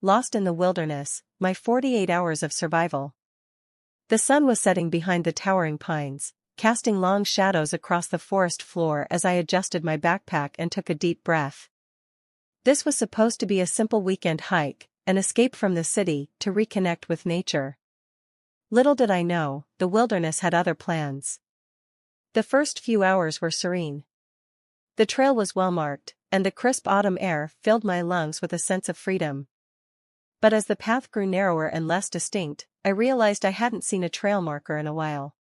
lost in the wilderness, my 48 hours of survival. The sun was setting behind the towering pines, casting long shadows across the forest floor as I adjusted my backpack and took a deep breath. This was supposed to be a simple weekend hike, an escape from the city to reconnect with nature. Little did I know, the wilderness had other plans. The first few hours were serene. The trail was well marked, and the crisp autumn air filled my lungs with a sense of freedom. But as the path grew narrower and less distinct, I realized I hadn't seen a trail marker in a while.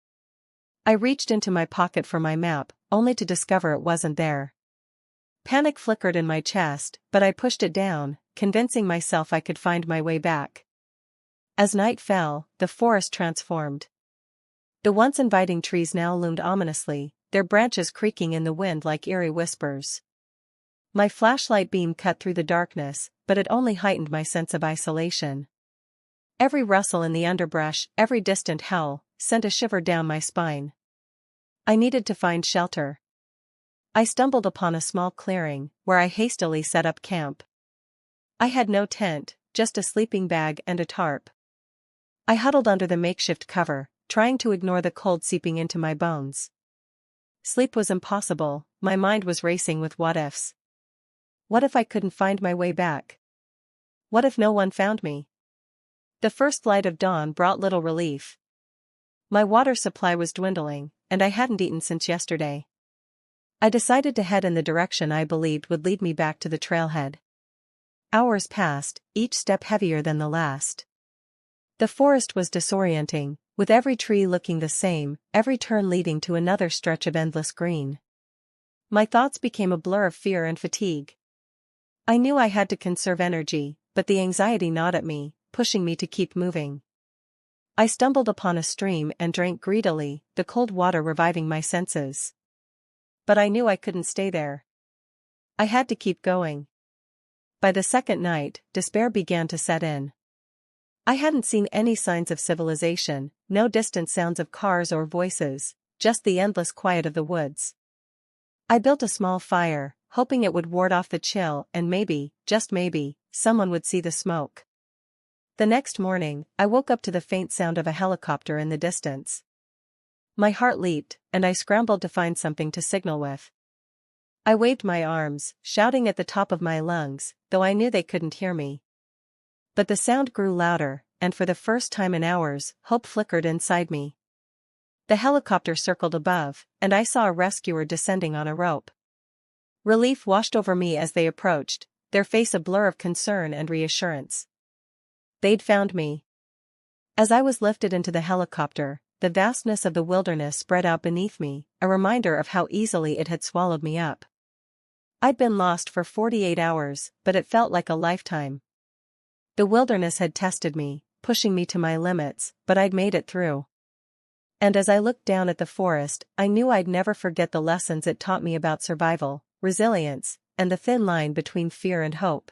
I reached into my pocket for my map, only to discover it wasn't there. Panic flickered in my chest, but I pushed it down, convincing myself I could find my way back. As night fell, the forest transformed. The once inviting trees now loomed ominously, their branches creaking in the wind like eerie whispers. My flashlight beam cut through the darkness, but it only heightened my sense of isolation. Every rustle in the underbrush, every distant howl, sent a shiver down my spine. I needed to find shelter. I stumbled upon a small clearing, where I hastily set up camp. I had no tent, just a sleeping bag and a tarp. I huddled under the makeshift cover, trying to ignore the cold seeping into my bones. Sleep was impossible, my mind was racing with what-ifs. What if I couldn't find my way back? What if no one found me? The first light of dawn brought little relief. My water supply was dwindling, and I hadn't eaten since yesterday. I decided to head in the direction I believed would lead me back to the trailhead. Hours passed, each step heavier than the last. The forest was disorienting, with every tree looking the same, every turn leading to another stretch of endless green. My thoughts became a blur of fear and fatigue. I knew I had to conserve energy, but the anxiety gnawed at me, pushing me to keep moving. I stumbled upon a stream and drank greedily, the cold water reviving my senses. But I knew I couldn't stay there. I had to keep going. By the second night, despair began to set in. I hadn't seen any signs of civilization, no distant sounds of cars or voices, just the endless quiet of the woods. I built a small fire, hoping it would ward off the chill and maybe, just maybe, someone would see the smoke. The next morning, I woke up to the faint sound of a helicopter in the distance. My heart leaped, and I scrambled to find something to signal with. I waved my arms, shouting at the top of my lungs, though I knew they couldn't hear me. But the sound grew louder, and for the first time in hours, hope flickered inside me. The helicopter circled above, and I saw a rescuer descending on a rope. Relief washed over me as they approached, their face a blur of concern and reassurance. They'd found me. As I was lifted into the helicopter, the vastness of the wilderness spread out beneath me, a reminder of how easily it had swallowed me up. I'd been lost for 48 hours, but it felt like a lifetime. The wilderness had tested me, pushing me to my limits, but I'd made it through. And as I looked down at the forest, I knew I'd never forget the lessons it taught me about survival, resilience, and the thin line between fear and hope.